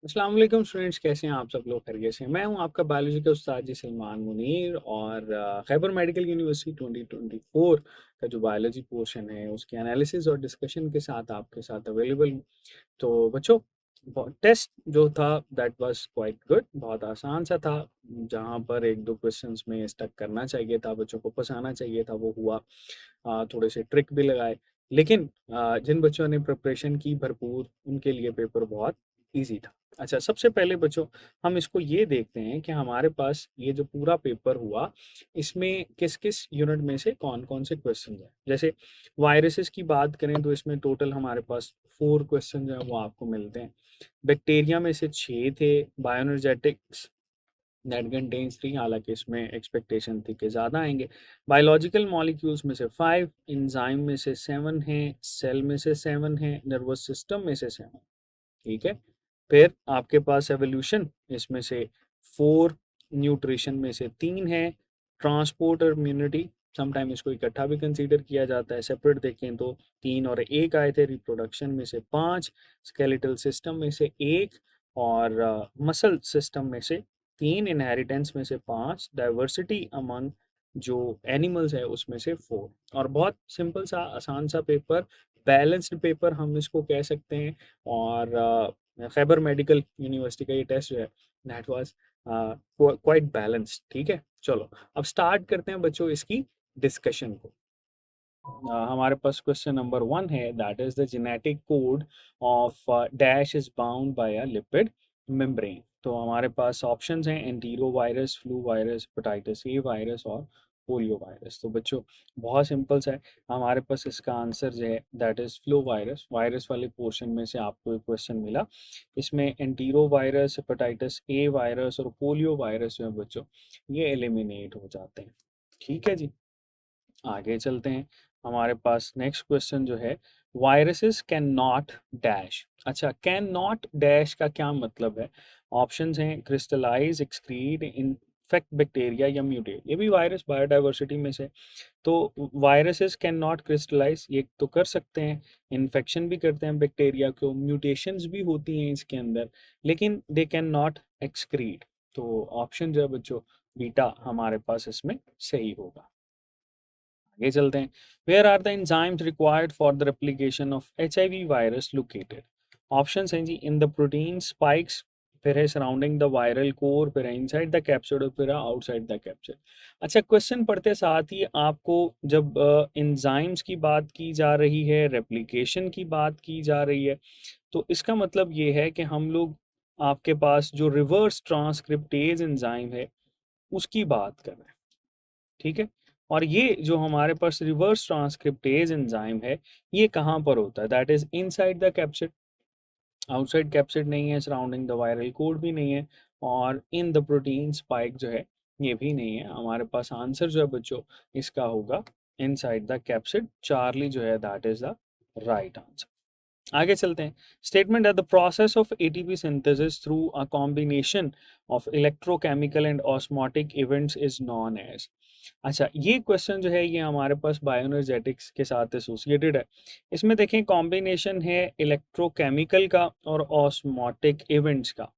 अस्सलाम वालेकुम स्टूडेंट्स, कैसे हैं आप सब लोग? खैरियत से हैं? मैं हूं आपका बायोलॉजी का उस्ताद जी सलमान मुनीर और खैबर मेडिकल यूनिवर्सिटी 2024 का जो बायोलॉजी पोर्शन है उसके एनालिसिस और डिस्कशन के साथ आपके साथ अवेलेबल हूं। तो बच्चों, टेस्ट जो था दैट वाज क्वाइट गुड, बहुत आसान सा था। जहां पर एक दो क्वेश्चंस में स्टक करना चाहिए था, बच्चों को फंसाना चाहिए था, वो हुआ। थोड़े से ट्रिक भी लगाए, लेकिन जिन बच्चों ने प्रिपरेशन की भरपूर, उनके लिए पेपर बहुत ईजी था। अच्छा, सबसे पहले बच्चों, हम इसको ये देखते हैं कि हमारे पास ये जो पूरा पेपर हुआ, इसमें किस-किस यूनिट में से कौन-कौन से क्वेश्चन हैं। जैसे वायरसेस की बात करें तो इसमें टोटल हमारे पास 4 क्वेश्चन जो हैं वो आपको मिलते हैं। बैक्टीरिया में से 6 थे, बायोएनर्जेटिक्स दैट कंटेन्स 3, हालाँकि इसमें एक्सपेक्टेशन थी कि ज़्यादा आएँगे। बायोलॉजिकल मॉलिक्यूल्स में से 5, एंजाइम में से 7 हैं, सेल में से 7 हैं, नर्वस सिस्टम में से 7, ठीक है? फिर आपके पास एवोल्यूशन, इसमें से 4, न्यूट्रिशन में से 3 है, ट्रांसपोर्ट और इम्यूनिटी समटाइम इसको इकट्ठा भी कंसीडर किया जाता है, सेपरेट देखें तो 3 और 1 आए थे, रिप्रोडक्शन में से 5, स्केलेटल सिस्टम में से 1 और मसल सिस्टम में से 3, इनहेरिटेंस में से 5, डाइवर्सिटी अमंग जो एनिमल्स है उसमें से 4। और बहुत सिंपल सा आसान सा पेपर, बैलेंस्ड पेपर हम इसको कह सकते हैं। और खैबर मेडिकल यूनिवर्सिटी का ये टेस्ट जो है दैट वाज क्वाइट बैलेंस्ड। ठीक है, चलो अब स्टार्ट करते हैं बच्चों इसकी डिस्कशन को। हमारे पास क्वेश्चन नंबर 1 है, that is the genetic code of dash is bound by a lipid membrane. तो हमारे पास ऑप्शंस हैं antero virus, flu virus, hepatitis A virus और पोलियो वायरस। तो बच्चों, बहुत सिंपल सा है, हमारे पास इसका आंसर जो है that is flu virus. Virus वाले पोर्शन में से आपको एक क्वेश्चन मिला, इसमें antero virus, hepatitis A virus और पोलियो वायरस जो है बच्चों, ये एलिमिनेट हो जाते हैं। ठीक है जी, आगे चलते हैं। हमारे पास नेक्स्ट क्वेश्चन जो है, वायरसेस कैन नॉट डैश। अच्छा, कैन नॉट डैश का क्या मतलब है? ऑप्शंस हैं क्रिस्टलाइज, एक्सक्रीट, इन्फेक्ट बैक्टीरिया या म्यूटेट। ये भी वायरस बायोडाइवर्सिटी में से। तो वायरसेस कैन नॉट क्रिस्टलाइज, ये तो कर सकते हैं, इन्फेक्शन भी करते हैं बैक्टीरिया को, म्यूटेशंस भी होती हैं इसके अंदर, लेकिन दे कैन नॉट एक्सक्रीट। तो ऑप्शन जो है बच्चों, बीटा हमारे पास इसमें सही होगा। आगे चलते हैं। Where are the enzymes required for the replication of HIV virus located? Options हैं जी, इन द प्रोटीन स्पाइक्स, फिर है सराउंडिंग द वायरल कोर, फिर है इनसाइड द कैप्सिड और फिर है आउटसाइड द कैप्सिड। अच्छा, क्वेश्चन पढ़ते साथ ही आपको जब एंजाइम्स की बात की जा रही है, रेप्लिकेशन की बात की जा रही है, तो इसका मतलब ये है कि हम लोग, आपके पास जो रिवर्स ट्रांसक्रिप्टेज एंजाइम है उसकी बात कर रहे हैं। ठीक है, और ये जो हमारे पास रिवर्स ट्रांसक्रिप्टेज एंजाइम है, ये कहाँ पर होता है? That is inside the capsid. Outside capsid नहीं है, सराउंडिंग द वायरल कोड भी नहीं है, और इन द प्रोटीन स्पाइक जो है ये भी नहीं है। हमारे पास आंसर जो है बच्चों इसका होगा इनसाइड द कैप्सिड। चार्ली जो है that is the right answer. आगे चलते हैं। स्टेटमेंट है the process of ATP synthesis through a combination of electrochemical and osmotic events is known as. अच्छा, ये क्वेश्चन जो है ये हमारे पास बायोएनर्जेटिक्स के साथ एसोसिएटेड है। इसमें देखें, कॉम्बिनेशन है इलेक्ट्रोकेमिकल का और ऑस्मोटिक इवेंट्स का।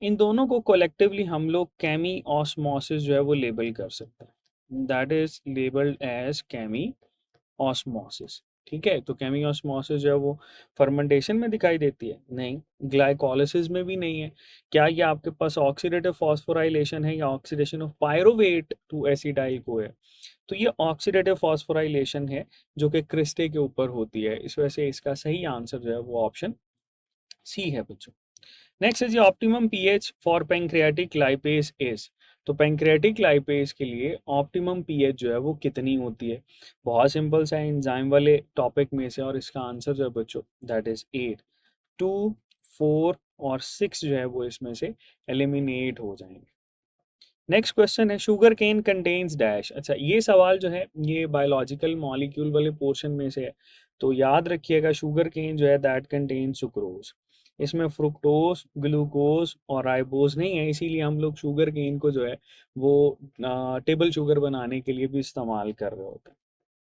इन दोनों को कोलेक्टिवली हम लोग केमी ऑस्मोसिस जो है वो लेबल कर सकते हैं। That is labelled as chemiosmosis. ठीक है, तो केमी ऑस्मोसिस जो है वो फर्मेंटेशन में दिखाई देती है? नहीं। ग्लाइकोलिसिस में भी नहीं है। क्या ये आपके पास ऑक्सीडेटिव फॉस्फोराइलेशन है या oxidation of pyruvate to acetyl co है? तो ये ऑक्सीडेटिव फॉस्फोराइलेशन है जो कि क्रिस्टे के ऊपर होती है। इस वजह से इसका सही आंसर जो है वो ऑप्शन सी है बच्चों। नेक्स्ट है जी, optimum pH for pancreatic lipase is. तो पैंक्रियाटिक लाइपेज के लिए ऑप्टिमम पीएच जो है वो कितनी होती है? बहुत सिंपल सा है, एंजाइम वाले टॉपिक में से, और इसका आंसर जो है बच्चों दैट इज 8। 2, 4 और 6 जो है वो इसमें से एलिमिनेट हो जाएंगे। नेक्स्ट क्वेश्चन है, शुगर केन कंटेन्स डैश। अच्छा, ये सवाल जो है ये बायोलॉजिकल मॉलिक्यूल वाले पोर्शन में से है। तो याद रखिएगा, शुगर केन जो है दैट कंटेन सुक्रोज। इसमें फ्रुक्टोज, ग्लूकोज और राइबोज नहीं है, इसीलिए हम लोग शुगर केन को जो है वो टेबल शुगर बनाने के लिए भी इस्तेमाल कर रहे होते हैं।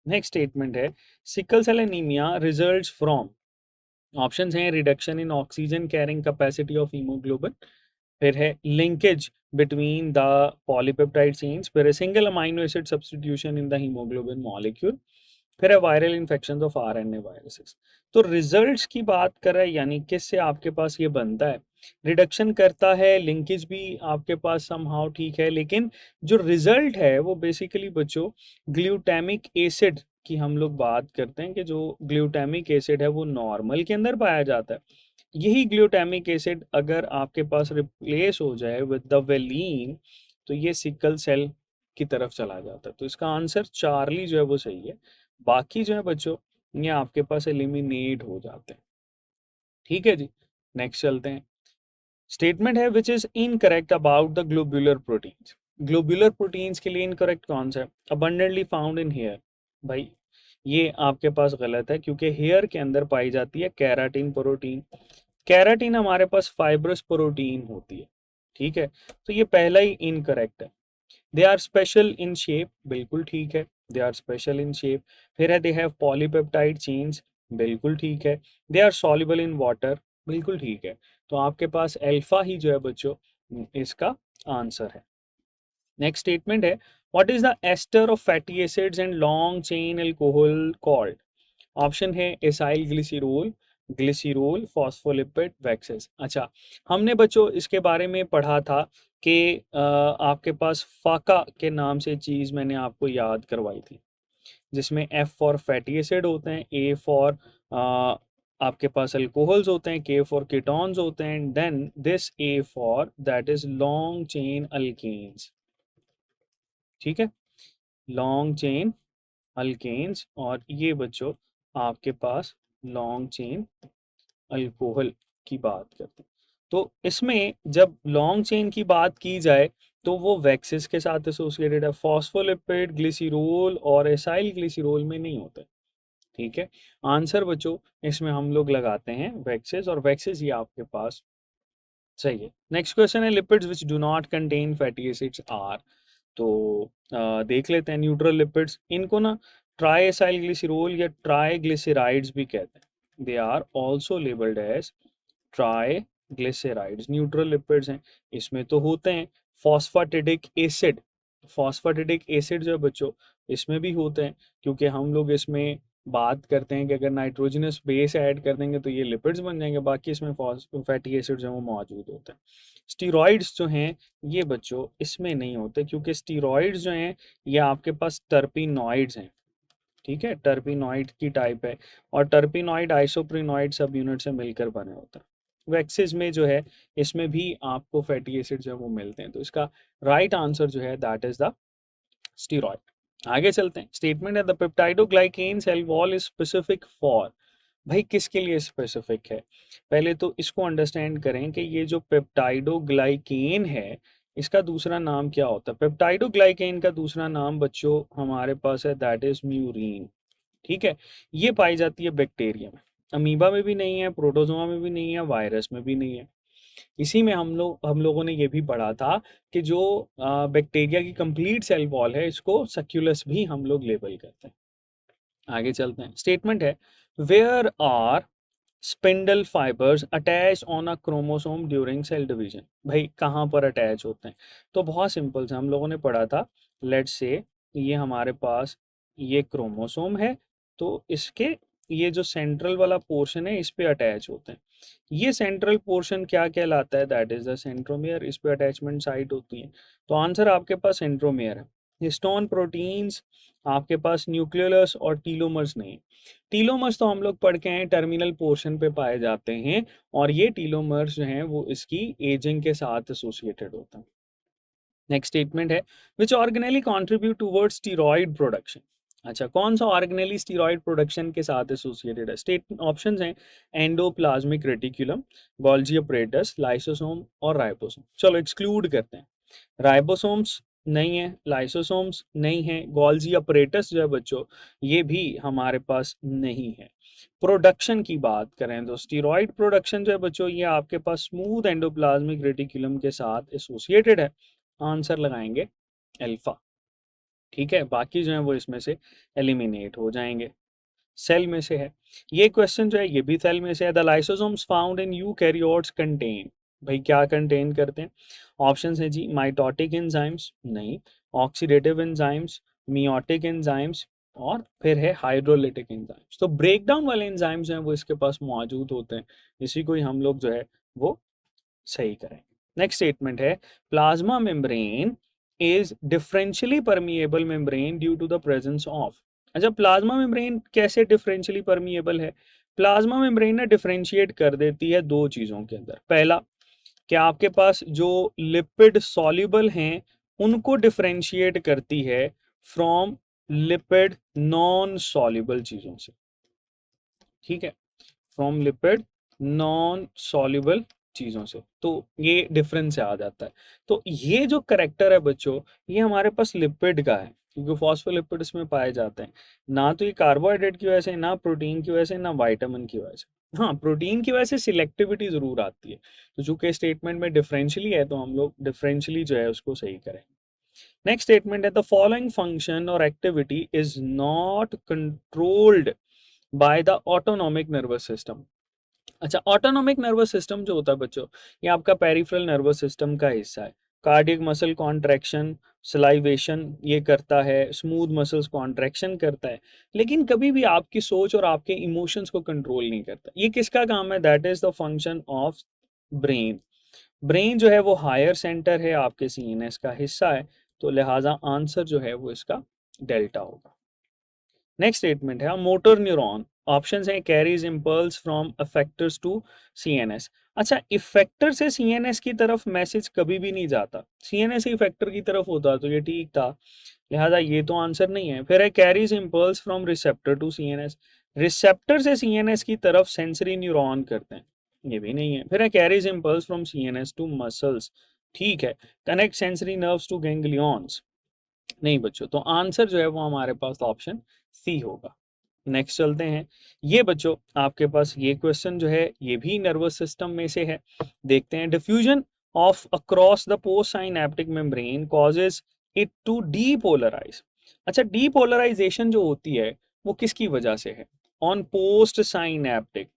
नेक्स्ट स्टेटमेंट है, sickle cell anaemia results from. Options हैं reduction in oxygen carrying capacity of haemoglobin, फिर है linkage between the polypeptide chains, फिर है single amino acid substitution in the haemoglobin molecule, फिर है viral infection of RNA viruses. तो results की बात करें यानी किससे आपके पास ये बनता है, रिडक्शन करता है, लिंकेज भी आपके पास समहाउ ठीक है, लेकिन जो रिजल्ट है वो बेसिकली बच्चों ग्लूटामिक एसिड की हम लोग बात करते हैं कि जो ग्लूटामिक एसिड है वो नॉर्मल के अंदर पाया जाता है। यही ग्लूटामिक एसिड अगर आपके पास रिप्लेस हो जाए विद द वेलिन तो ये सिकल सेल की तरफ चला जाता है। तो इसका आंसर चार्ली जो है वो सही है, बाकी जो है बच्चों ये आपके पास एलिमिनेट हो जाते हैं। ठीक है जी, नेक्स्ट चलते हैं। स्टेटमेंट है which is incorrect about the globular proteins. Globular proteins के लिए इनकरेक्ट कौन सा है, अबंडेंटली फाउंड इन हेयर। भाई ये आपके पास गलत है क्योंकि हेयर के अंदर पाई जाती है कैराटिन प्रोटीन। कैराटिन हमारे पास फाइब्रस प्रोटीन होती है। ठीक है, तो ये पहला ही इनकरेक्ट है। They are special in shape, बिल्कुल ठीक है, they are special in shape. फिर है दे हैव पॉलीपेप्टाइड चेन्स, बिल्कुल ठीक है। They are soluble in water, बिल्कुल ठीक है। तो आपके पास अल्फा ही जो है बच्चों इसका आंसर है। नेक्स्ट स्टेटमेंट है what is the ester of fatty acids and long chain alcohol called. Option है acyl glycerol, glycerol, phospholipid, waxes. अच्छा, हमने बच्चों इसके बारे में पढ़ा था कि आपके पास फाका के नाम से चीज़ मैंने आपको याद करवाई थी, जिसमें एफ फॉर फैटी एसिड होते हैं, ए फॉर आपके पास अल्कोहल्स होते हैं, के फॉर कीटोन्स होते हैं, then this a for that is long chain alkanes. ठीक है, लॉन्ग चेन अल्केन्स, और ये बच्चों आपके पास लॉन्ग चेन अल्कोहल की बात करते हैं। तो इसमें जब लॉन्ग चेन की बात की जाए तो वो वैक्सिस के साथ एसोसिएटेड है, फॉस्फोलिपिड, ग्लिसरॉल और एसाइल ग्लिसरॉल में नहीं होते। ठीक है, आंसर बच्चों इसमें हम लोग लगाते हैं वैक्सिस, और वैक्सिस ये आपके पास सही है। नेक्स्ट क्वेश्चन है lipids which do not contain fatty acids are. तो देख लेते हैं न्यूट्रल लिपिड्स, इनको ना ट्राई एसाइल ग्लिसरॉल या ट्राई ग्लिसराइड्स भी कहते हैं। They are also labelled as triglycerides, neutral lipids हैं। इसमें तो होते हैं फॉस्फेटिडिक एसिड, फॉस्फेटिडिक एसिड जो है बच्चों इसमें भी होते हैं, क्योंकि हम लोग इसमें बात करते हैं कि अगर नाइट्रोजनस बेस ऐड कर देंगे तो ये लिपिड्स बन जाएंगे, बाकी इसमें फैटी एसिड्स हैं वो मौजूद होते हैं। स्टीरॉइड्स जो हैं ये बच्चों इसमें नहीं होते, क्योंकि स्टीरॉइड्स जो हैं ये आपके पास टर्पिनॉइड्स हैं। ठीक है, टर्पिनॉइड की टाइप है, और टर्पिनॉइड आइसोप्रिनॉइड सब यूनिट से मिलकर बने होते हैं। वैक्सीज में जो है इसमें भी आपको फैटी एसिड जो है वो मिलते हैं, तो इसका राइट आंसर जो है दैट इज द स्टीरॉइड। आगे चलते हैं। स्टेटमेंट है the peptidoglycan cell wall is specific for. भाई किसके लिए स्पेसिफिक है, पहले तो इसको अंडरस्टैंड करें कि ये जो पेप्टाइडोग्लाइकेन है इसका दूसरा नाम क्या होता है। पेप्टाइडोग्लाइकेन का दूसरा नाम बच्चों हमारे पास है दैट इज म्यूरीन। ठीक है, ये पाई जाती है बैक्टीरिया में, अमीबा में भी नहीं है, प्रोटोजोआ में भी नहीं है, वायरस में भी नहीं है। इसी में हम लोगों ने ये भी पढ़ा था कि जो बैक्टीरिया की कंप्लीट सेल वॉल है इसको सक्यूलस भी हम लोग लेबल करते हैं। आगे चलते हैं। स्टेटमेंट है where are spindle fibres attach on a chromosome during cell division. भाई कहाँ पर अटैच होते हैं, तो बहुत सिंपल से हम लोगों ने पढ़ा था। लेट्स से ये हमारे पास ये क्रोमोसोम है, तो इसके ये जो सेंट्रल वाला पोर्शन है इस पे अटैच होते हैं। ये सेंट्रल पोर्शन क्या कहलाता है, दैट इज द सेंट्रोमियर, इस पे अटैचमेंट साइट होती है। तो आंसर आपके पास सेंट्रोमियर है। हिस्टोन प्रोटीन्स आपके पास न्यूक्लियोलस और टीलोमर्स नहीं। टीलोमर्स तो हम लोग पढ़ के हैं टर्मिनल पोर्शन पे पाए जाते हैं, और ये टीलोमर्स जो हैं वो इसकी एजिंग के साथ एसोसिएटेड होता है। नेक्स्ट स्टेटमेंट है which organelle contribute towards steroid production. अच्छा, कौन सा ऑर्गेनेली स्टीरॉयड प्रोडक्शन के साथ एसोसिएटेड है। स्टेट ऑप्शंस हैं endoplasmic reticulum, Golgi apparatus, lysosome और राइबोसोम। चलो एक्सक्लूड करते हैं, राइबोसोम्स नहीं है, लाइसोसोम्स नहीं है, गोल्जी अपरेटस जो है बच्चों ये भी हमारे पास नहीं है। प्रोडक्शन की बात करें तो स्टीरॉयड प्रोडक्शन जो है बच्चों ये आपके पास स्मूथ एंडोप्लाज्मिक रेटिकुलम के साथ एसोसिएटेड है। आंसर लगाएंगे अल्फा। ठीक है, बाकी जो है वो इसमें से एलिमिनेट हो जाएंगे। सेल में से है। ये क्वेश्चन जो है ये भी सेल में से है। The lysosomes found in eukaryotes contain, भाई क्या कंटेन करते हैं? ऑप्शन है जी माइटोटिक एंजाइम्स, नहीं, ऑक्सीडेटिव एंजाइम्स, मियोटिक एंजाइम्स, और फिर है हाइड्रोलिटिक एंजाइम्स। तो ब्रेकडाउन वाले एंजाइम्स हैं वो इसके पास मौजूद होते हैं, इसी को ही हम लोग जो है वो सही करेंगे। नेक्स्ट स्टेटमेंट है plasma membrane is differentially permeable membrane due to the presence of. अच्छा, प्लाज्मा मेम्ब्रेन कैसे डिफरेंशियली परमिएबल है? प्लाज्मा मेम्ब्रेन ना डिफरेंशिएट कर देती है दो चीजों के अंदर। पहला, कि आपके पास जो लिपिड सॉल्युबल हैं उनको डिफरेंशिएट करती है फ्रॉम लिपिड नॉन सॉल्युबल चीजों से, ठीक है, फ्रॉम लिपिड नॉन सॉल्युबल चीजों से, तो ये डिफरेंस आ जाता है। तो ये जो करेक्टर है बच्चों, ये हमारे पास लिपिड का है, क्योंकि फॉस्फोलिपिड इसमें पाए जाते हैं। ना तो ये कार्बोहाइड्रेट की वजह से, ना प्रोटीन की वजह से, ना वाइटामिन की वजह से। हाँ, प्रोटीन की वजह से सिलेक्टिविटी जरूर आती है। तो चूंकि स्टेटमेंट में डिफरेंशियली है तो हम लोग डिफरेंशियली जो है उसको सही करें। नेक्स्ट स्टेटमेंट है द फॉलोइंग फंक्शन और activity is not controlled by the autonomic nervous system. अच्छा, ऑटोनॉमिक नर्वस सिस्टम जो होता है बच्चों, ये आपका पेरिफेरल नर्वस सिस्टम का हिस्सा है। कार्डियक मसल कॉन्ट्रैक्शन, सलाइवेशन ये करता है, स्मूथ मसल्स कॉन्ट्रैक्शन करता है, लेकिन कभी भी आपकी सोच और आपके इमोशंस को कंट्रोल नहीं करता। ये किसका काम है? That is the function of brain. Brain जो है वो हायर सेंटर है, आपके सीएनएस का हिस्सा है, तो लिहाजा आंसर जो है वो इसका डेल्टा होगा। नेक्स्ट स्टेटमेंट है मोटर न्यूरॉन, ऑप्शन है carries impulse from affectors to CNS. अच्छा, इफेक्टर से सीएनएस की तरफ मैसेज कभी भी नहीं जाता, सीएनएस इफेक्टर की तरफ होता तो ये ठीक था, लिहाजा ये तो आंसर नहीं है। फिर है carries impulse from receptor to CNS, receptor से सीएनएस की तरफ सेंसरी न्यूरॉन करते हैं, ये भी नहीं है। फिर है carries impulse from CNS to muscles, ठीक है। Connect sensory nerves to ganglions, नहीं बच्चों, तो आंसर जो है वो हमारे पास ऑप्शन सी होगा। नेक्स्ट चलते हैं। ये बच्चों आपके पास ये क्वेश्चन जो है ये भी नर्वस सिस्टम में से है, देखते हैं। Diffusion of across the post synaptic membrane causes it to depolarise. अच्छा, डीपोलराइजेशन जो होती है वो किसकी वजह से है? On post synaptic,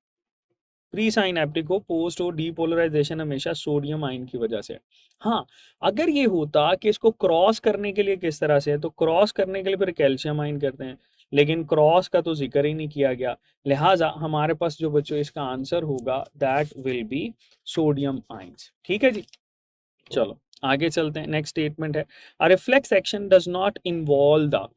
pre synaptic हो, पोस्ट हो, डीपोलराइजेशन हमेशा सोडियम आयन की वजह से। हाँ, अगर ये होता कि इसको क्रॉस करने के लिए किस तरह से है, तो क्रॉस करने के लिए फिर कैल्शियम आयन करते हैं, लेकिन क्रॉस का तो जिक्र ही नहीं किया गया, लिहाजा हमारे पास जो बच्चों इसका आंसर होगा that will be sodium ions, ठीक है जी। चलो आगे चलते हैं। नेक्स्ट स्टेटमेंट है a reflex action does not involve the,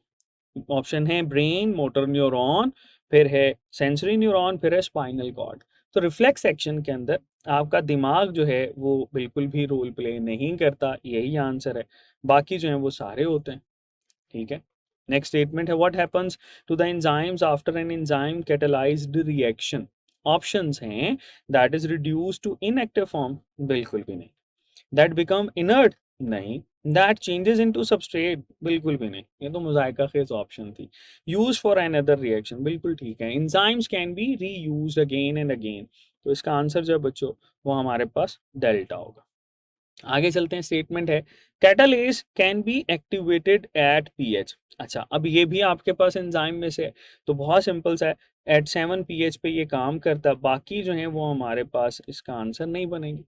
option है ब्रेन, मोटर न्यूरॉन, फिर है सेंसरी न्यूरॉन, फिर है स्पाइनल कॉर्ड। तो रिफ्लेक्स एक्शन के अंदर आपका दिमाग जो है वो बिल्कुल भी रोल प्ले नहीं करता, यही आंसर है, बाकी जो है वो सारे होते हैं, ठीक है। नेक्स्ट स्टेटमेंट है what happens to the enzymes after an enzyme catalysed reaction. Options हैं that is reduce to inactive form, बिल्कुल भी नहीं। दैट बिकम इनर्ट, नहीं। दैट चेंजेस इनटू सबस्ट्रेट, बिल्कुल भी नहीं, ये तो मुजायका खेज ऑप्शन थी। यूज फॉर अनदर रिएक्शन, बिल्कुल ठीक है। Enzymes can be reused again and again, तो इसका आंसर जो है बच्चों वो हमारे पास डेल्टा होगा। आगे चलते हैं। स्टेटमेंट है catalase can be activated at pH. अच्छा, अब ये भी आपके पास एंजाइम में से है, तो बहुत सिंपल सा है, एट 7 pH पे ये काम करता है, बाकी जो है वो हमारे पास इसका आंसर नहीं बनेगी,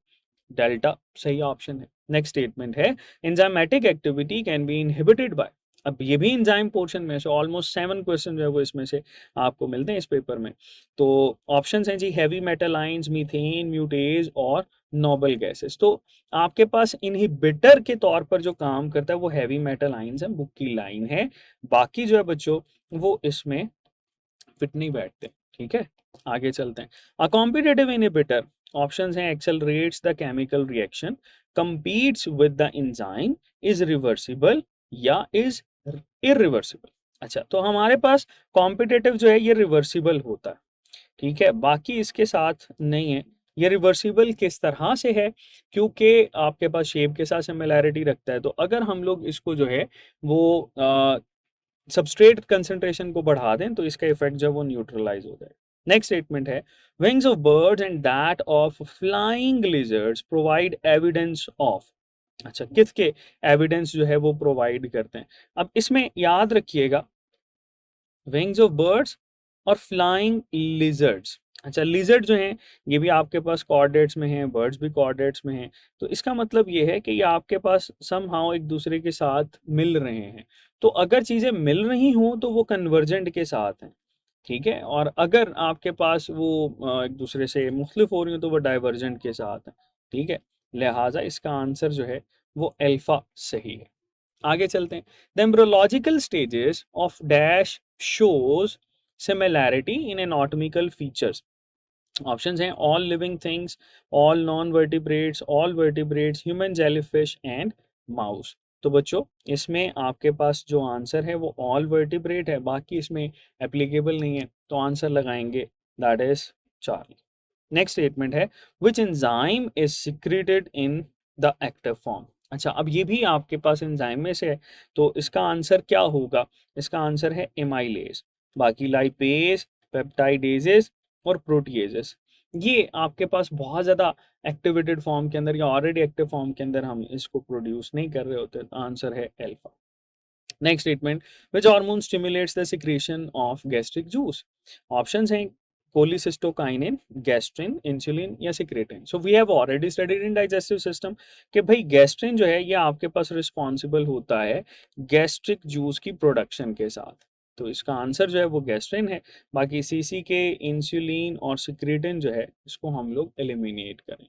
डेल्टा सही ऑप्शन है। नेक्स्ट स्टेटमेंट है enzymatic activity can be inhibited by. अब ये भी एंजाइम पोर्शन में से ऑलमोस्ट 7 क्वेश्चन जो है वो इसमें से आपको मिलते हैं इस पेपर में। तो ऑप्शन हैं जी heavy metal ions, methane, mutagens और नोबल गैसेस। तो आपके पास इनहिबिटर के तौर पर जो काम करता है वो हैवी मेटल आयंस है, बुक की लाइन है, बाकी जो है बच्चों वो इसमें फिट नहीं बैठते, ठीक है। आगे चलते हैं। अ कॉम्पिटिटिव इनहिबिटर, ऑप्शंस हैं accelerates the chemical reaction, competes with the enzyme, is reversible या is irreversible। अच्छा, तो हमारे पास कॉम्पिटिटिव जो है ये रिवर्सिबल होता है, ठीक है, बाकी इसके साथ नहीं है। ये रिवर्सिबल किस तरह से है? क्योंकि आपके पास शेप के साथ सिमिलैरिटी रखता है, तो अगर हम लोग इसको जो है वो सबस्ट्रेट कंसंट्रेशन को बढ़ा दें तो इसका इफेक्ट जब वो न्यूट्रलाइज हो जाए। नेक्स्ट स्टेटमेंट है wings of birds and that of flying lizards provide evidence of. अच्छा, किसके एविडेंस जो है वो प्रोवाइड करते हैं? अब इसमें याद रखिएगा विंग्स ऑफ बर्ड्स और फ्लाइंग लिजर्ड्स। अच्छा, लिजर्ड जो हैं ये भी आपके पास कोऑर्डिनेट्स में हैं, बर्ड्स भी कोऑर्डिनेट्स में हैं। तो इसका मतलब ये है कि ये आपके पास समहाउ एक दूसरे के साथ मिल रहे हैं। तो अगर चीज़ें मिल रही हों तो वो कन्वर्जेंट के साथ हैं, ठीक है? और अगर आपके पास वो एक दूसरे से मुख्तलिफ हो रही हो तो वो डाइवर्जेंट के साथ हैं, ठीक है? लिहाजा इसका आंसर जो है वो अल्फा सही है। आगे चलते हैं। The embryological stages of dash shows similarity in anatomical features. Options हैं all living things, all non vertebrates, all vertebrates, human jellyfish and mouse. तो बच्चों इसमें आपके पास जो आंसर है वो ऑल वर्टिब्रेट है, बाकी इसमें एप्लीकेबल नहीं है, तो आंसर लगाएंगे that is Charlie. Next statement है which enzyme is secreted in the active form. अच्छा, अब ये भी आपके पास एंजाइम में से है, तो इसका आंसर क्या होगा? इसका आंसर है एमाइलेज। बाकी लाइपेज, पेप्टाइडेजेस और प्रोटीएजेस, ये आपके पास बहुत ज़्यादा एक्टिवेटेड फॉर्म के अंदर या ऑलरेडी एक्टिव फॉर्म के अंदर हम इसको प्रोड्यूस नहीं कर रहे होते, तो आंसर है alpha. Next statement which hormone stimulates the secretion of gastric juice. Options हैं कोलिसिस्टोकाइनिन, गैस्ट्रिन, इंसुलिन या secretin. So we have already studied in digestive system कि भाई गैस्ट्रिन जो है ये आपके पास रिस्पॉन्सिबल होता है गैस्ट्रिक जूस की प्रोडक्शन के साथ, तो इसका आंसर जो है वो गैस्ट्रिन है। बाकी सीसी के, इंसुलिन और सिक्रेटिन जो है इसको हम लोग एलिमिनेट करें।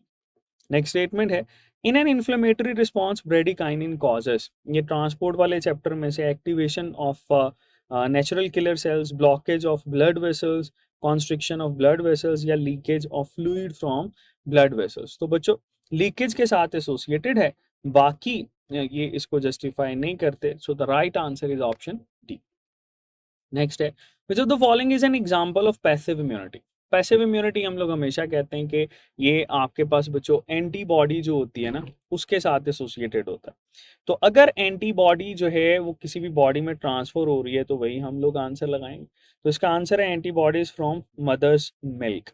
नेक्स्ट स्टेटमेंट है in an inflammatory response bradykinin causes. ये ट्रांसपोर्ट वाले चैप्टर में से activation of natural killer cells, blockage of blood vessels, constriction of blood vessels या leakage of fluid from blood vessels. तो बच्चों लीकेज के साथ एसोसिएटेड है, बाकी ये इसको जस्टिफाई नहीं करते, so the right answer is option D. Next है which of the following is an example of passive immunity. Passive immunity हम लोग हमेशा कहते हैं कि ये आपके पास बच्चों एंटीबॉडी जो होती है ना उसके साथ एसोसिएटेड होता है। तो अगर एंटीबॉडी जो है वो किसी भी बॉडी में ट्रांसफर हो रही है तो वही हम लोग आंसर लगाएंगे। तो इसका आंसर है एंटीबॉडीज फ्रॉम मदर्स मिल्क,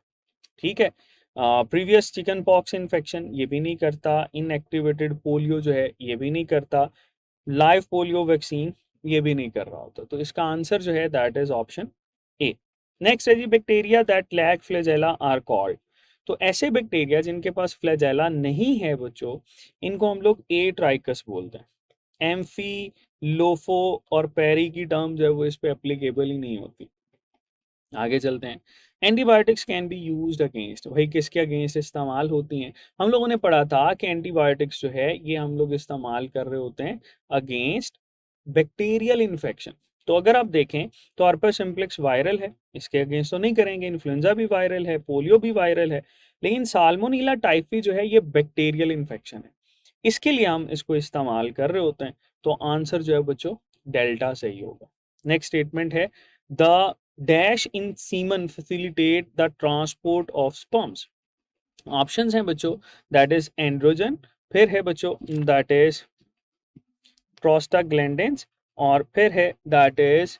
ठीक है? प्रीवियस चिकन पॉक्स इन्फेक्शन ये भी नहीं करता, इनएक्टिवेटेड पोलियो जो है ये भी नहीं करता, लाइव पोलियो वैक्सीन ये भी नहीं कर रहा होता, तो इसका आंसर जो है that is option A. Next है जी bacteria that lack flagella are called. तो ऐसे बैक्टीरिया जिनके पास फ्लैजेला नहीं है बच्चों, इनको हम लोग ए ट्राइकस बोलते हैं। एम्फी, लोफो और पेरी की टर्म जो है वो इस पे एप्लीकेबल ही नहीं होती। आगे चलते हैं। Antibiotics can be used against, भाई किसके अगेंस्ट इस्तेमाल होती हैं? हम लोगों ने पढ़ा था कि एंटीबायोटिक्स जो है ये हम लोग इस्तेमाल कर रहे होते हैं अगेंस्ट बैक्टीरियल इन्फेक्शन। तो अगर आप देखें तो हर्पेस सिम्प्लेक्स वायरल है, इसके अगेंस्ट तो नहीं करेंगे। इन्फ्लुएंजा भी वायरल है, पोलियो भी वायरल है, लेकिन साल्मोनेला टाइफी जो है ये बैक्टीरियल इन्फेक्शन है, इसके लिए हम इसको इस्तेमाल कर रहे होते हैं। तो आंसर जो है बच्चों डेल्टा सही होगा। नेक्स्ट स्टेटमेंट है the dash in semen facilitate the transport of sperms. Options हैं बच्चों दैट इज एंड्रोजन, फिर है बच्चों दैट इज प्रोस्टाग्लैंडिन्स, और फिर है दैट इज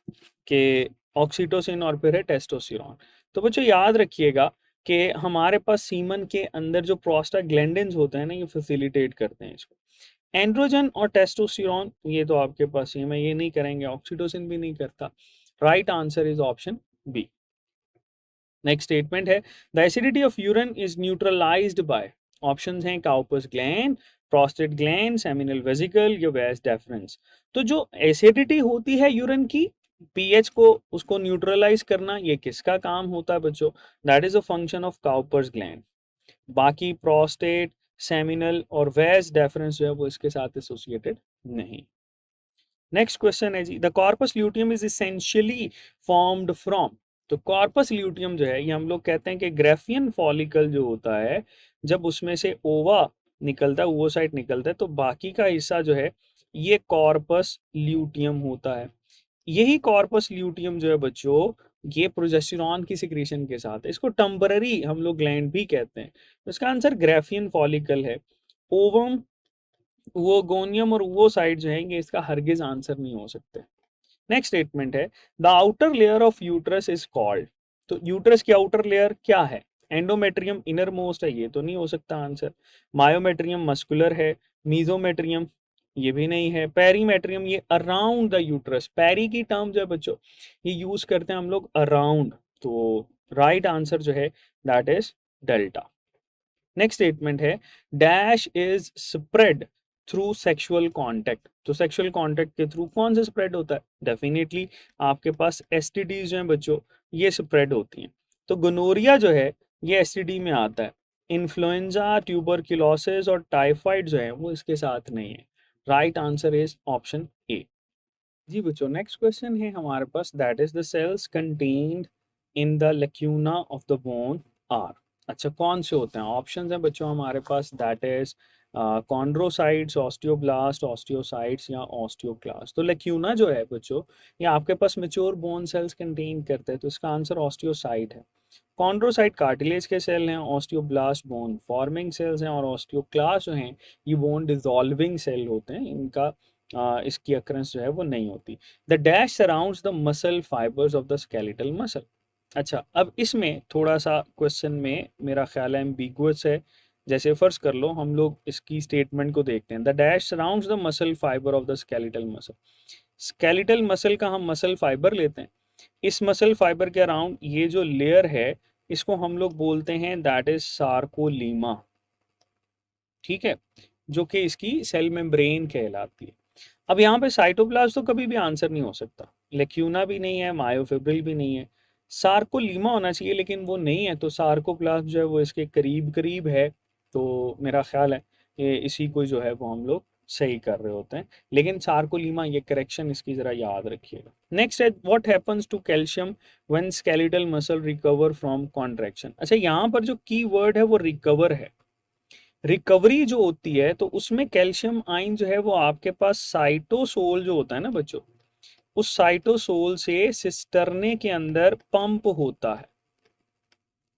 के ऑक्सीटोसिन, और फिर है टेस्टोस्टेरोन। तो बच्चों याद रखिएगा कि हमारे पास सीमन के अंदर जो प्रोस्टाग्लैंडिन्स होते हैं ना ये फैसिलिटेट करते हैं इसको। एंड्रोजन और टेस्टोस्टेरोन ये तो आपके पास सेम है, ये नहीं करेंगे। ऑक्सीटोसिन भी नहीं करता। Right answer is option B. Next statement है the acidity of urine is neutralised by. Options हैं Cowper's gland, prostate gland, seminal vesicle या वेस डेफरेंस। तो जो एसिडिटी होती है यूरिन की, पीएच को उसको न्यूट्रलाइज करना, ये किसका काम होता है बच्चों? That is a function of Cowper's gland. बाकी प्रोस्टेट, सेमिनल और वेस डेफरेंस जो है वो इसके साथ एसोसिएटेड नहीं। नेक्स्ट क्वेश्चन है जी the corpus luteum is essentially formed from. तो कॉर्पस ल्यूटियम जो है ये हम लोग कहते हैं कि ग्रेफियन फॉलिकल जो होता है, जब उसमें से ओवा निकलता है, ओवोसाइट निकलता है, तो बाकी का हिस्सा जो है ये कॉर्पस ल्यूटियम होता है। यही कॉर्पस ल्यूटियम जो है बच्चों ये प्रोजेस्टेरॉन की सिक्रीशन के साथ है, इसको टेम्पररी हम लोग ग्लैंड भी कहते हैं। तो इसका आंसर ग्रेफियन फॉलिकल है। ओवम, वो गोनियम और वो साइड जो है ये इसका हरगिज आंसर नहीं हो सकते। नेक्स्ट स्टेटमेंट है the outer layer of uterus is called. तो यूट्रस की आउटर लेयर क्या है? एंडोमेट्रियम इनर मोस्ट है, ये तो नहीं हो सकता आंसर। मायोमेट्रियम मस्कुलर है, मीजोमेट्रियम ये भी नहीं है, पेरीमेट्रियम ये अराउंड द यूट्रस। पेरी की टर्म जो है बच्चों ये यूज करते हैं हम लोग अराउंड, तो राइट आंसर जो है that is delta. Next statement है dash is spread through sexual contact. तो सेक्सुअल कांटेक्ट के थ्रू कौन सा स्प्रेड होता है? डेफिनेटली आपके पास एसटीडीज जो हैं बच्चों, ये स्प्रेड होती हैं। तो गोनोरिया जो है ये एसटीडी में आता है। इन्फ्लुएंजा, ट्यूबरक्लोसिस और टाइफाइड जो है वो इसके साथ नहीं है। Right answer is option A. जी बच्चों, नेक्स्ट क्वेश्चन है हमारे पास that is the cells contained in the lacuna of the bone are. अच्छा, कौन से होते हैं? ऑप्शंस हैं बच्चों हमारे पास that is chondrocytes, osteoblast, osteocytes या ऑस्टियोक्लास्ट। तो लैक्यूना जो है बच्चों ये आपके पास मेच्योर बोन सेल्स कंटेन करते हैं, तो इसका आंसर ऑस्टियोसाइट है। कॉन्ड्रोसाइट कार्टिलेज के सेल हैं, ऑस्टियोब्लास्ट बोन फॉर्मिंग सेल्स हैं और ऑस्टियोक्लास्ट जो हैं ये बोन डिजॉल्विंग सेल होते हैं, इनका इसकी अक्रंस जो है वो नहीं होती। The dash surrounds the muscle fibres of the skeletal muscle. अच्छा, अब इसमें थोड़ा सा क्वेश्चन में मेरा ख्याल है एम्बिगुअस है। जैसे फर्ज कर लो हम लोग इसकी स्टेटमेंट को देखते हैं, the dash surrounds the muscle fibre of the skeletal muscle. Skeletal muscle का हम मसल फाइबर लेते हैं, इस मसल फाइबर के अराउंड ये जो लेयर है इसको हम लोग बोलते हैं दैट इज सार्कोलीमा। ठीक है, जो कि इसकी सेल मेम्ब्रेन कहलाती है। अब यहाँ पे साइटोप्लाज्म तो कभी भी आंसर नहीं हो सकता, लेक्यूना भी नहीं है, मायोफिब्रिल भी नहीं है, सार्कोलीमा होना चाहिए लेकिन वो नहीं है। तो सार्कोप्लाज्म जो है वो इसके करीब करीब है, तो मेरा ख्याल है कि इसी को जो है वो हम लोग सही कर रहे होते हैं। लेकिन सार्कोलीमा, ये करेक्शन इसकी जरा याद रखिएगा। नेक्स्ट है what happens to calcium when skeletal muscle recover from contraction. अच्छा, यहाँ पर जो की वर्ड है वो रिकवर है। रिकवरी जो होती है तो उसमें कैल्शियम आयन जो है वो आपके पास साइटोसोल जो होता है ना बच्चों, उस साइटोसोल से सिस्टरने के अंदर पंप होता है।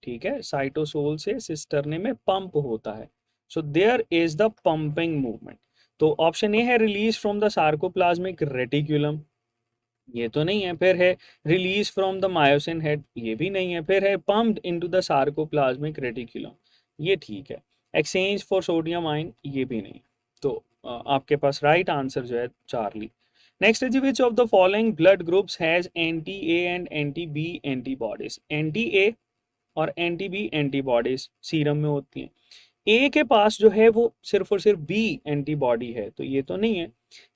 ठीक है, साइटोसोल से सिस्टरने में पंप होता है। So there is the pumping movement. तो ऑप्शन ए है release from the sarcoplasmic reticulum, ये तो नहीं है। फिर है release from the myosin head, ये भी नहीं है। फिर है pumped into the sarcoplasmic reticulum, ये ठीक है। एक्सचेंज फॉर सोडियम आयन, ये भी नहीं। तो आपके पास राइट आंसर जो है चार्ली। नेक्स्ट है जी which of the following blood groups has anti A and anti B antibodies. Anti A और एंटी बी एंटीबॉडीज सीरम में होती हैं। ए के पास जो है वो सिर्फ और सिर्फ बी एंटीबॉडी है, तो ये तो नहीं है।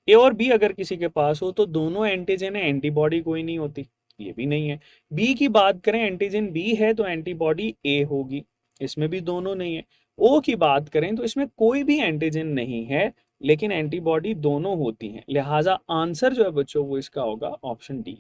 ए और बी अगर किसी के पास हो तो दोनों एंटीजन है, एंटीबॉडी कोई नहीं होती, ये भी नहीं है। बी की बात करें, एंटीजन बी है तो एंटीबॉडी ए होगी, इसमें भी दोनों नहीं है। ओ की बात करें तो इसमें कोई भी एंटीजन नहीं है लेकिन एंटीबॉडी दोनों होती हैं, लिहाजा आंसर जो है बच्चों वो इसका होगा ऑप्शन डी।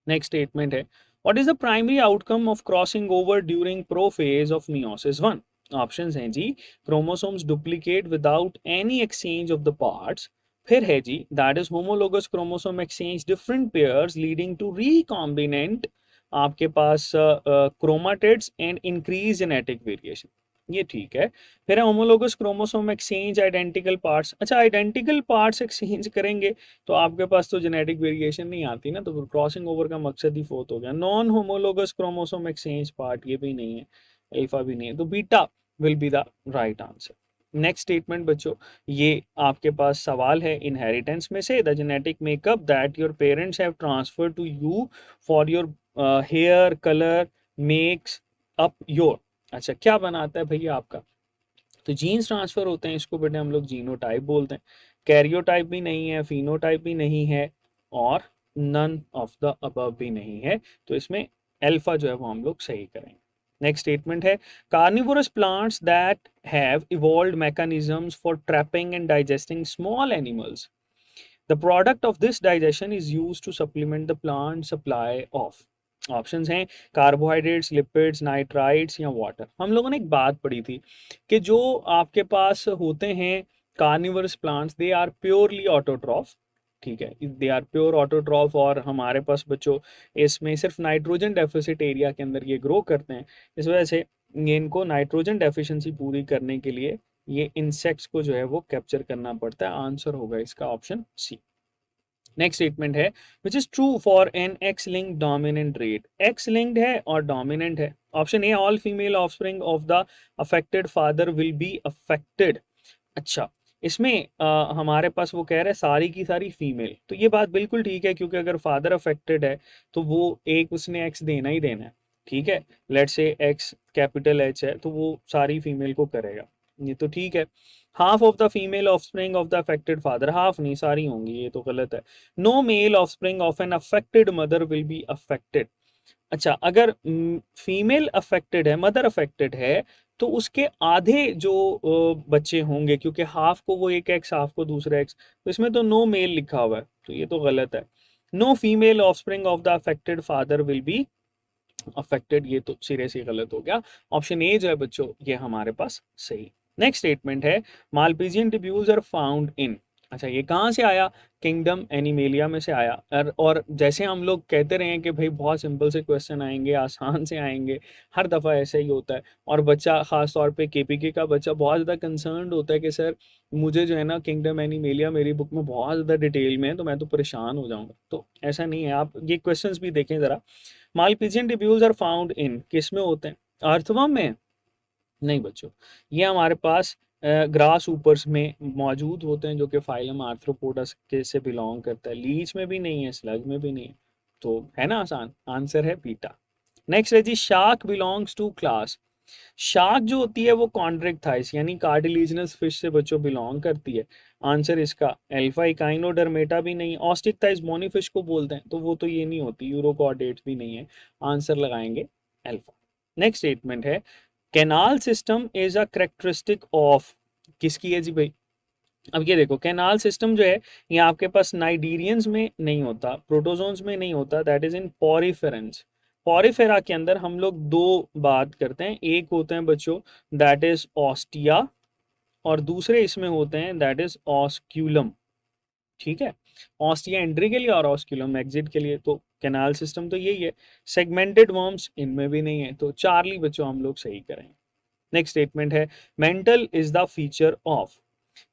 नेक्स्ट स्टेटमेंट है what is the primary outcome of crossing over during prophase of meiosis one. Options हैं जी chromosomes duplicate without any exchange of the parts. फिर है जी that is homologous chromosome exchange different pairs leading to recombinant आपके पास chromatids and increase genetic variation, ये ठीक है। फिर है homologous chromosome exchange identical parts. अच्छा, आइडेंटिकल पार्ट्स एक्सचेंज करेंगे तो आपके पास तो जेनेटिक वेरिएशन नहीं आती ना, तो फिर क्रॉसिंग ओवर का मकसद ही फोत हो गया। Non homologous chromosome exchange part, ये भी नहीं है, अल्फा भी नहीं है, तो beta will be the right answer. Next statement बच्चों, ये आपके पास सवाल है इनहेरिटेंस में से the genetic makeup that your parents have transfer to you for your hair colour makes up your. अच्छा, क्या बनाता है भैया आपका? तो जीन्स ट्रांसफर होते हैं, इसको बेटे हम लोग जीनोटाइप बोलते हैं। कैरियोटाइप भी नहीं है, फिनोटाइप भी नहीं है और नन ऑफ द अबव भी नहीं है, तो इसमें अल्फा जो है वो हम लोग सही करेंगे। नेक्स्ट स्टेटमेंट है carnivorous plants that have evolved mechanisms for trapping and digesting small animals, the product of this digestion is used to supplement the plant supply of. Options हैं कार्बोहाइड्रेट्स, लिपिड्स, नाइट्राइट्स या water. हम लोगों ने एक बात पढ़ी थी कि जो आपके पास होते हैं carnivorous plants they are purely autotroph. ठीक है, दे आर प्योर ऑटोट्रॉफ और हमारे पास बच्चों इसमें सिर्फ नाइट्रोजन डेफिसिट एरिया के अंदर ये ग्रो करते हैं। इस वजह से ये इनको नाइट्रोजन डेफिशिएंसी पूरी करने के लिए ये इंसेक्ट्स को जो है वो कैप्चर करना पड़ता है। आंसर होगा इसका ऑप्शन सी। नेक्स्ट स्टेटमेंट है which is true for an X linked dominant trait. X linked है और डोमिनेंट है। Option A all female offspring of the affected father will be affected. अच्छा, इसमें हमारे पास वो कह रहे हैं सारी की सारी फीमेल, तो ये बात बिल्कुल ठीक है, क्योंकि अगर फादर अफेक्टेड है तो वो एक उसने एक्स देना ही देना है। ठीक है, let's say x capital H है तो वो सारी फीमेल को करेगा, ये तो ठीक है। Half of the female offspring of the affected father, half नहीं सारी होंगी, ये तो गलत है। No male offspring of an affected mother will be affected. अच्छा, अगर फीमेल अफेक्टेड है, मदर अफेक्टेड है, तो उसके आधे जो बच्चे होंगे, क्योंकि हाफ को वो एक एक्स, हाफ को दूसरा एक्स, तो इसमें तो नो मेल लिखा हुआ है, तो ये तो गलत है। No female offspring of the affected father will be affected, ये तो सिरे से गलत हो गया। ऑप्शन ए जो है बच्चों ये हमारे पास सही। नेक्स्ट स्टेटमेंट है malpighian tubules are found in. अच्छा, ये कहाँ से आया? किंगडम एनिमेलिया में से आया। और जैसे हम लोग कहते रहे हैं कि भाई बहुत सिंपल से क्वेश्चन आएंगे, आसान से आएंगे, हर दफ़ा ऐसा ही होता है। और बच्चा ख़ास तौर पे केपीके का बच्चा बहुत ज़्यादा कंसर्न्ड होता है कि सर मुझे जो है ना किंगडम एनिमेलिया मेरी बुक में बहुत ज़्यादा डिटेल में है, तो मैं तो परेशान हो जाऊंगा। तो ऐसा नहीं है, आप ये क्वेश्चंस भी देखें ज़रा। Malpighian tubules are found in, किस में होते हैं? अर्थवर्म में? नहीं बच्चों, ये हमारे पास ग्रास ऊपर्स में मौजूद होते हैं, जो कि फाइलम आर्थ्रोपोडस के से बिलोंग करता है। लीच में भी नहीं है, स्लग में भी नहीं है, तो है ना आसान, आंसर है बीटा। नेक्स्ट है जी, shark belongs to class. Shark जो होती है वो कॉन्ड्रिक्थाइस यानी कार्टिलेजिनस फिश से बच्चों बिलोंग करती है। आंसर इसका एल्फा इकाइनोडर्मेटा भी नहीं, ऑस्टिकथाइस बोनी फिश को बोलते हैं, तो वो तो ये नहीं होती, यूरोकॉर्डेट्स भी नहीं है। आंसर लगाएंगे एल्फा। नेक्स्ट स्टेटमेंट है canal system is a characteristic of, किसकी है जी भाई? अब ये देखो, कैनाल सिस्टम जो है ये आपके पास नाइडीरियंस में नहीं होता, प्रोटोजोन्स में नहीं होता, that is in poriferans. Porifera के अंदर हम लोग दो बात करते हैं, एक होते हैं बच्चों दैट इज ऑस्टिया, और दूसरे इसमें होते हैं दैट इज ऑस्क्यूलम। ठीक है, ऑस्टिया एंट्री के लिए और ऑस्क्यूलम एग्जिट के लिए, तो कैनाल सिस्टम तो यही है। सेगमेंटेड वर्म्स इनमें भी नहीं है, तो चार्ली बच्चों हम लोग सही करेंगे। नेक्स्ट स्टेटमेंट है mental is the feature of,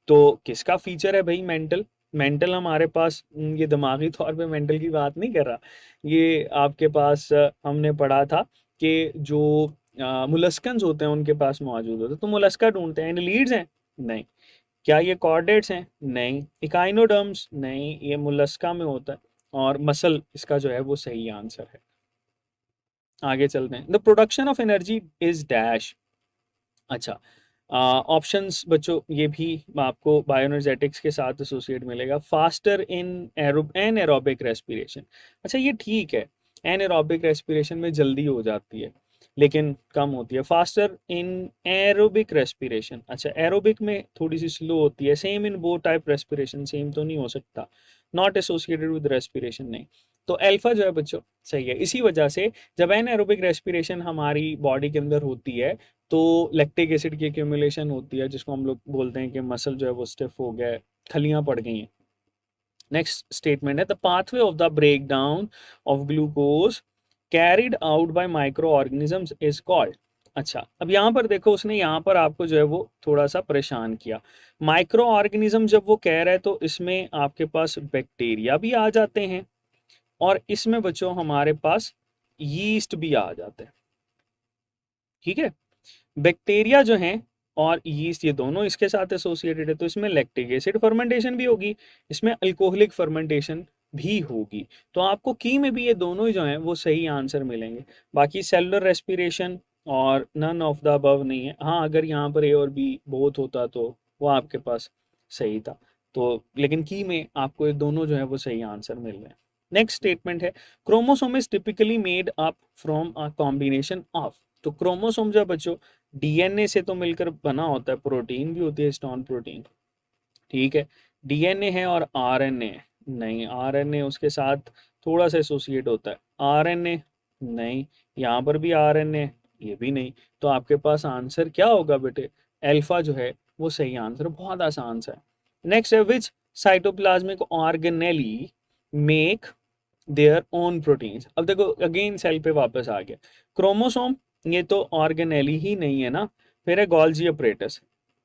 तो किसका फीचर है भाई मेंटल? मेंटल हमारे पास ये दिमागी तौर पे मेंटल की बात नहीं कर रहा, ये आपके पास हमने पढ़ा था कि जो मुलस्कन्स होते हैं उनके पास मौजूद होते हैं, तो मुलस्का ढूंढते हैं। लीड्स हैं? नहीं। क्या ये कॉर्डेट्स हैं? नहीं। इकाइनोडर्म्स? नहीं, ये मुलस्का में होता है। और मसल इसका जो है वो सही आंसर है। आगे चलते हैं, the production of energy is dash. अच्छा, ऑप्शंस बच्चों ये भी आपको बायोएनर्जेटिक्स के साथ एसोसिएट मिलेगा। फास्टर इन एनारोबिक रेस्पिरेशन, अच्छा ये ठीक है, एनारोबिक रेस्पिरेशन में जल्दी हो जाती है लेकिन कम होती है। फास्टर इन एरोबिक रेस्पिरेशन, अच्छा एरोबिक में थोड़ी सी स्लो होती है। Same in both type respiration, same तो नहीं हो सकता। नॉट एसोसिएटेड विद रेस्पिरेशन, नहीं। तो अल्फा जो है बच्चों सही है। इसी वजह से जब एनारोबिक रेस्पिरेशन हमारी बॉडी के अंदर होती है तो लैक्टिक एसिड की एक्यूमुलेशन होती है, जिसको हम लोग बोलते हैं कि मसल जो है वो स्टिफ हो गया है, खलियां पड़ गई हैं। नेक्स्ट स्टेटमेंट है the pathway of the break down of glucose carried out by microorganisms is called. अच्छा, अब यहाँ पर देखो, उसने यहाँ पर आपको जो है वो थोड़ा सा परेशान किया। माइक्रो ऑर्गेनिज्म जब वो कह रहा है तो इसमें आपके पास बैक्टीरिया भी आ जाते हैं, और इसमें बच्चों हमारे पास यीस्ट भी आ जाते हैं। ठीक है, बैक्टीरिया जो हैं और यीस्ट ये दोनों इसके साथ एसोसिएटेड है, तो इसमें लैक्टिक एसिड फर्मेंटेशन भी होगी, इसमें अल्कोहलिक फर्मेंटेशन भी होगी। तो आपको की में भी ये दोनों ही जो हैं वो सही आंसर मिलेंगे। बाकी सेलुलर रेस्पिरेशन और नन ऑफ द अबव नहीं है। हाँ, अगर यहाँ पर ए और बी बोथ होता तो वो आपके पास सही था, तो लेकिन की में आपको ये दोनों जो है वो सही आंसर मिल रहे हैं। नेक्स्ट स्टेटमेंट है chromosome is typically made up from a combination of, तो क्रोमोसोम जो है बच्चों डीएनए से तो मिलकर बना होता है, प्रोटीन भी होती है हिस्टोन प्रोटीन। ठीक है, डीएनए है और आरएनए है? नहीं, आरएनए उसके साथ थोड़ा सा एसोसिएट होता है। आरएनए? नहीं। यहाँ पर भी आरएनए? ये भी नहीं। तो आपके पास आंसर क्या होगा बेटे? अल्फा जो है वो सही आंसर, बहुत आसान सा है। नेक्स्ट है which cytoplasmic organelle make their own proteins. अब देखो अगेन सेल पे वापस आ गया। क्रोमोसोम ये तो ऑर्गेनेली ही नहीं है ना, फिर है गोल्जी अपरेटस,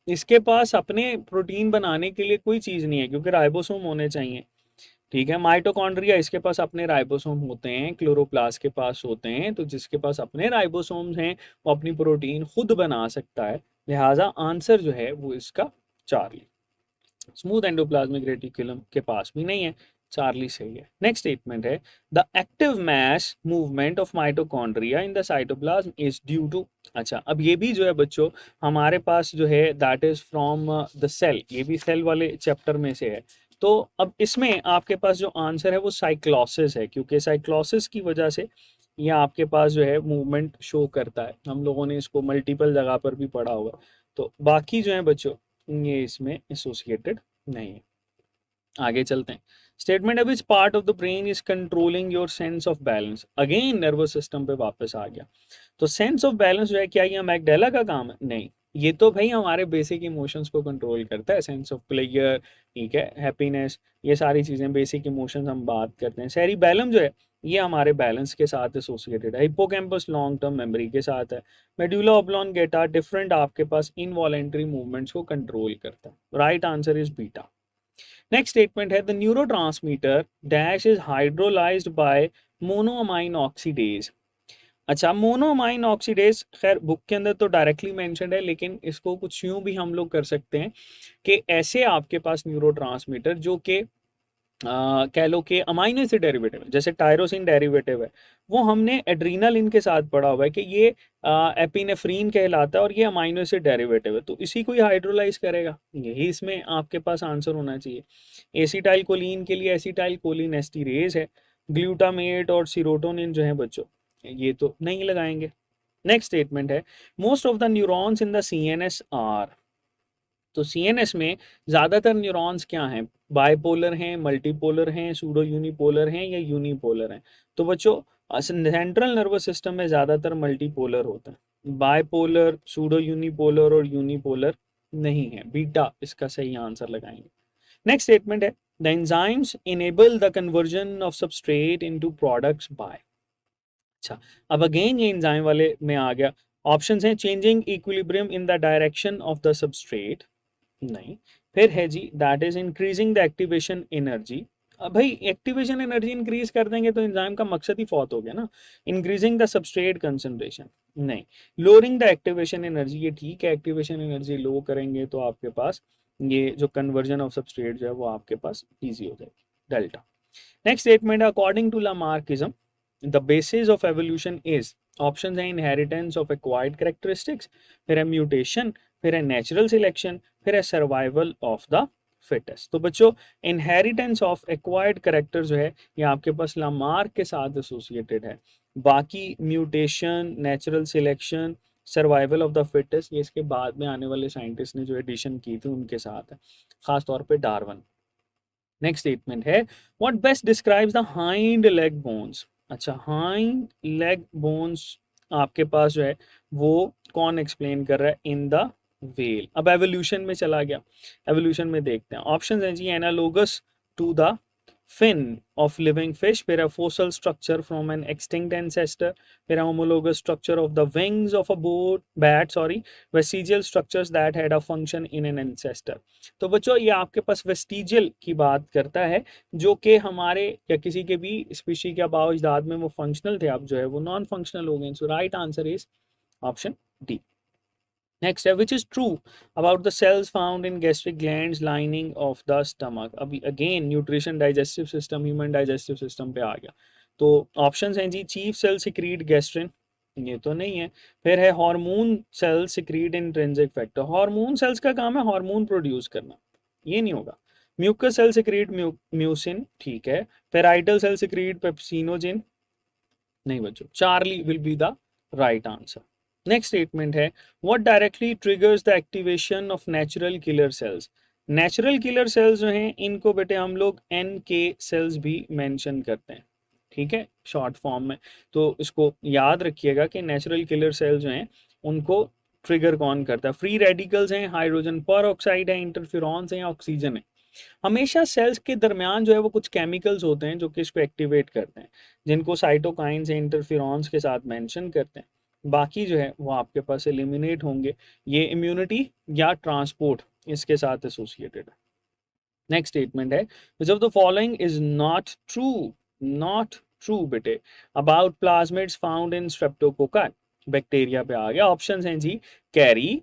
इसके पास अपने प्रोटीन बनाने के लिए कोई चीज़ नहीं है क्योंकि राइबोसोम होने चाहिए। ठीक है, माइटोकॉन्ड्रिया इसके पास अपने राइबोसोम होते हैं, क्लोरोप्लास्ट के पास होते हैं, तो जिसके पास अपने राइबोसोम्स हैं वो अपनी प्रोटीन खुद बना सकता है। लिहाजा आंसर जो है वो इसका चार्ली। स्मूथ एंडोप्लाज्मिक रेटिकुलम के पास भी नहीं है, चार्ली सही है। नेक्स्ट स्टेटमेंट है the active mass movement of mitochondria in the cytoplasm is due to. अच्छा, अब ये भी जो है बच्चों हमारे पास जो है that is from the cell, ये भी सेल वाले चैप्टर में से है। तो अब इसमें आपके पास जो आंसर है वो साइक्लोसिस है, क्योंकि साइक्लोसिस की वजह से ये आपके पास जो है मूवमेंट शो करता है। हम लोगों ने इसको मल्टीपल जगह पर भी पढ़ा होगा। तो बाकी जो है बच्चों ये इसमें एसोसिएटेड नहीं है। आगे चलते हैं। स्टेटमेंट है which part of the brain is controlling your sense of balance. Again nervous system पे वापस आ गया। तो सेंस ऑफ बैलेंस जो है क्या ये मैकडेला का काम है? नहीं, ये तो भाई हमारे बेसिक इमोशंस को कंट्रोल करता है। सेंस ऑफ प्लेजर, ठीक है, हैप्पीनेस, ये सारी चीजें बेसिक इमोशंस हम बात करते हैं। सेरिबैलम जो है ये हमारे बैलेंस के साथ एसोसिएटेड है। हिप्पोकैम्पस लॉन्ग टर्म मेमोरी के साथ है। मेडुला ऑब्लोंगेटा डिफरेंट आपके पास इनवॉलेंटरी मूवमेंट्स को कंट्रोल करता है। Right answer is beta. Next statement है the neurotransmitter dash is hydrolysed by monoamine oxidase. अच्छा, मोनोअमाइन ऑक्सीडेज खैर बुक के अंदर तो डायरेक्टली मेंशन्ड है, लेकिन इसको कुछ यूं भी हम लोग कर सकते हैं कि ऐसे आपके पास न्यूरोट्रांसमीटर जो कि कह लो कि अमाइनो एसिड डेरिवेटिव है, जैसे टायरोसिन डेरिवेटिव है, वो हमने एड्रीनलिन के साथ पढ़ा हुआ है कि ये एपिनेफ्रीन कहलाता है और ये अमाइनो एसिड डेरिवेटिव है, तो इसी को ही हाइड्रोलाइज करेगा। यही इसमें आपके पास आंसर होना चाहिए। एसिटाइल कोलिन के लिए एसिटाइल कोलिन एस्टीरेज है। ग्लूटामेट और सीरोटोनिन जो है बच्चों ये तो नहीं लगाएंगे। नेक्स्ट स्टेटमेंट है most of the neurons in the CNS are. तो सीएनएस में ज्यादातर न्यूरॉन्स क्या हैं? बाइपोलर हैं, मल्टीपोलर हैं, सूडो यूनिपोलर हैं या यूनिपोलर हैं? तो बच्चों सेंट्रल नर्वस सिस्टम में ज्यादातर मल्टीपोलर होता है। बाइपोलर, सूडो यूनिपोलर और यूनिपोलर नहीं है। बीटा इसका सही आंसर लगाएंगे। नेक्स्ट स्टेटमेंट है the enzymes enable the conversion of substrate into products by. अच्छा, अब अगेन ये एंजाइम वाले में आ गया। ऑप्शंस हैं changing equilibrium in the direction of the substrate, नहीं। फिर है जी that is increasing the activation energy. अब भाई एक्टिवेशन एनर्जी इंक्रीज कर देंगे तो एंजाइम का मकसद ही फौत हो गया ना। इंक्रीजिंग द सबस्ट्रेट कंसंट्रेशन, नहीं। लोअरिंग द एक्टिवेशन एनर्जी, ये ठीक है, एक्टिवेशन एनर्जी लो करेंगे तो आपके पास ये जो कन्वर्जन ऑफ सबस्ट्रेट जो है वो आपके पास इजी हो जाएगी, delta. Next statement according to Lamarckism the basis of evolution is. Option है इनहेरिटेंस ऑफ एक्वायर्ड कैरेक्टरिस्टिक्स, फिर है म्यूटेशन, फिर है नेचुरल सिलेक्शन, फिर है सर्वाइवल ऑफ द फिटेस्ट। तो बच्चों इनहेरिटेंस ऑफ एक्वायर्ड कैरेक्टर जो है ये आपके पास लामार्क के साथ एसोसिएटेड है। बाकी mutation, natural selection, survival of the fittest ये इसके बाद में आने वाले साइंटिस्ट ने जो एडिशन की थी उनके साथ है, खासतौर पे डार्विन। नेक्स्ट स्टेटमेंट है what best describes the hind leg bones. अच्छा, हाइंड लेग बोन्स आपके पास जो है वो कौन एक्सप्लेन कर रहा है? In the well. अब एवोल्यूशन में चला गया, एवोल्यूशन में देखते हैं। ऑप्शन है जी analogous to the fin of living fish, फिर है fossil structure from an extinct ancestor, फिर है homologous structure of the wings of a bat, vestigial structures that had a function in an ancestor। तो बच्चों ये आपके पास वेस्टिजियल की बात करता है जो कि हमारे या किसी के भी स्पीशी के अबाव अजदाद में वो फंक्शनल थे, अब जो है वो नॉन फंक्शनल हो गए। So right answer is option D. Next है which is true about the cells found in gastric glands lining of the stomach. अभी again nutrition, digestive system, human digestive system पे आ गया। तो ऑप्शंस हैं जी चीफ सेल सिक्रीट गैस्ट्रिन, ये तो नहीं है। फिर है hormone cell secrete intrinsic factor, hormone cells का काम है हार्मोन प्रोड्यूस करना, ये नहीं होगा। म्यूकस सेल सिक्रीट म्यूसिन, ठीक है। पेराइटल सेल सिक्रीट पेप्सिनोजिन, नहीं बच्चों, Charlie will be the right answer. Next statement है what directly triggers the activation of natural killer cells. Natural killer cells जो हैं इनको बेटे हम लोग NK सेल्स भी मेंशन करते हैं, ठीक है, शॉर्ट फॉर्म में। तो इसको याद रखिएगा कि नेचुरल किलर सेल्स जो हैं उनको ट्रिगर कौन करता है? फ्री रेडिकल्स हैं, हाइड्रोजन पर ऑक्साइड है, इंटरफेरॉन्स हैं या ऑक्सीजन है। हमेशा सेल्स के दरमियान जो है वो कुछ केमिकल्स होते हैं जो कि इसको एक्टिवेट करते हैं, जिनको साइटोकाइंस या इंटरफेरॉन्स के साथ मेंशन करते हैं। बाकी जो है वो आपके पास एलिमिनेट होंगे। ये इम्यूनिटी या ट्रांसपोर्ट इसके साथ एसोसिएटेड है। नेक्स्ट स्टेटमेंट है which of the following is not true, not true बेटे about plasmids found in streptococci. Bacteria पे आ गया। ऑप्शंस हैं जी carry,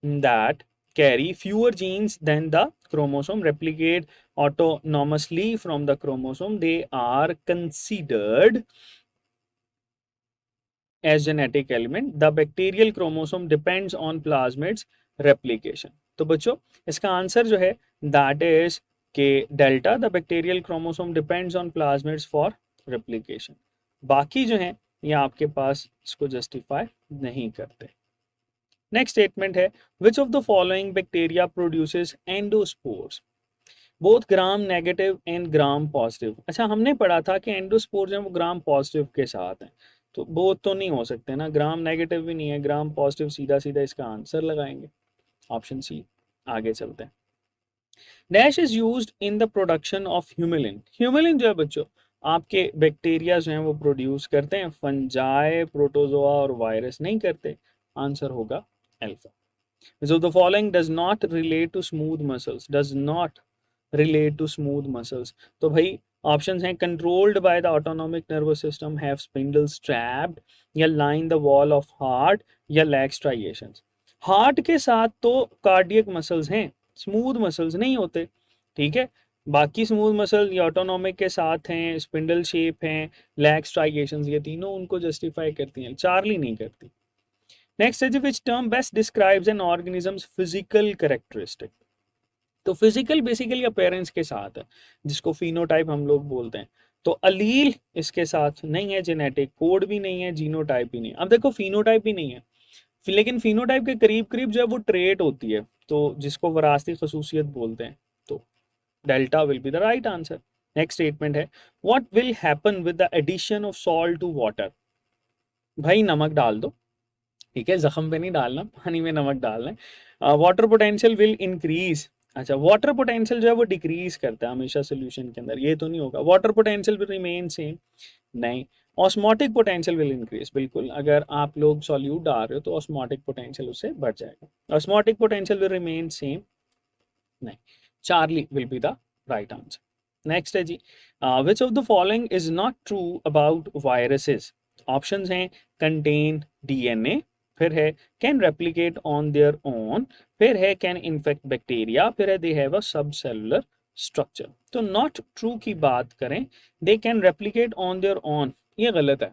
that, carry fewer genes than the chromosome, replicate autonomously from the chromosome, they are considered as genetic element. The bacterial chromosome depends on plasmids replication. तो बच्चों इसका answer जो है that is के delta, the bacterial chromosome depends on plasmids for replication. बाकी जो है ये आपके पास इसको जस्टिफाई नहीं करते. नेक्स्ट स्टेटमेंट है which of the following bacteria produces endospores, both gram negative and gram positive. अच्छा हमने पढ़ा था कि एंडोस्पोर जो है वो ग्राम पॉजिटिव के साथ हैं, तो बोथ तो नहीं हो सकते ना, ग्राम नेगेटिव भी नहीं है, ग्राम पॉजिटिव, सीधा सीधा इसका आंसर लगाएंगे ऑप्शन सी. आगे चलते हैं. Dash is used in the production of Humulin. Humulin जो है बच्चों आपके बैक्टीरिया जो हैं वो प्रोड्यूस करते हैं, फंजाई, प्रोटोजोआ और वायरस नहीं करते. आंसर होगा alpha. So the following does not relate to smooth muscles, does not relate to smooth muscles. तो भाई ऑप्शंस हैं controlled by the autonomic nervous system, have spindles trapped, या line the wall of heart, या lack striations. Heart के साथ तो cardiac muscles हैं, smooth muscles नहीं होते. ठीक है, बाकी स्मूथ मसल ये ऑटोनॉमिक के साथ हैं, स्पिंडल शेप हैं, लैक स्ट्राइएशंस, ये तीनों उनको जस्टिफाई करती हैं, चार्ली नहीं करती. नेक्स्ट है which term best describes N organisms physical characteristic. तो फिजिकल बेसिकली अपीयरेंस के साथ है, जिसको फिनोटाइप हम लोग बोलते हैं. तो अलील इसके साथ नहीं है, जेनेटिक कोड भी नहीं है, जीनोटाइप भी नहीं है. अब देखो फिनोटाइप भी नहीं है, लेकिन फिनोटाइप के करीब करीब जो है वो ट्रेट होती है, तो जिसको वरासती खसूसियत बोलते हैं. तो delta will be the right answer. Next statement है what will happen with the addition of salt to water. भाई नमक डाल दो, ठीक है, जख्म पे नहीं डालना, पानी में नमक डालना है. Water potential will increase. अच्छा वाटर पोटेंशियल जो है वो डिक्रीज करता है हमेशा सोल्यूशन के अंदर, ये तो नहीं होगा. Water potential will remain same, नहीं. ऑस्मोटिक पोटेंशियल विल इंक्रीज, बिल्कुल, अगर आप लोग सॉल्यूट डाल रहे हो तो ऑस्मोटिक पोटेंशियल उससे बढ़ जाएगा. Osmotic potential will remain same, नहीं. Charlie will be the right answer. Next है जी which of the following is not true about viruses. Options हैं कंटेन डीएनए, फिर है can replicate on their own, फिर है कैन इन्फेक्ट बैक्टीरिया, फिर है दे हैव अ सब सेलुलर स्ट्रक्चर. तो नॉट ट्रू की बात करें, they can replicate on their own, ये गलत है.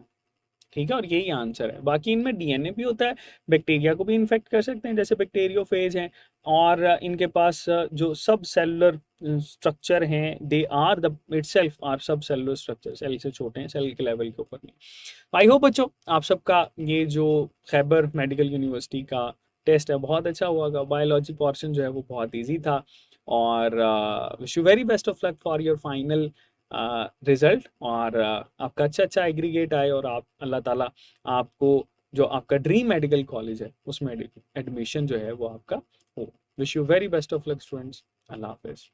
ठीक है, और यही आंसर है. बाकी इनमें डीएनए भी होता है, बैक्टीरिया को भी इन्फेक्ट कर सकते हैं जैसे बैक्टीरियोफेज हैं, और इनके पास जो सब सेलुलर स्ट्रक्चर हैं they are the itself are subcellular structure, cell से छोटे हैं, सेल के लेवल के ऊपर नहीं. आई होप बच्चों आप सबका ये जो खैबर मेडिकल यूनिवर्सिटी का टेस्ट है बहुत अच्छा हुआ होगा. बायोलॉजी पोर्शन जो है वो बहुत ईजी था, और wish you very best of luck for your final result. और आपका अच्छा एग्रीगेट आए, और आप अल्लाह ताला आपको जो आपका ड्रीम मेडिकल कॉलेज है उसमें एडमिशन जो है वो आपका हो. Wish you very best of luck students. Allah Hafiz.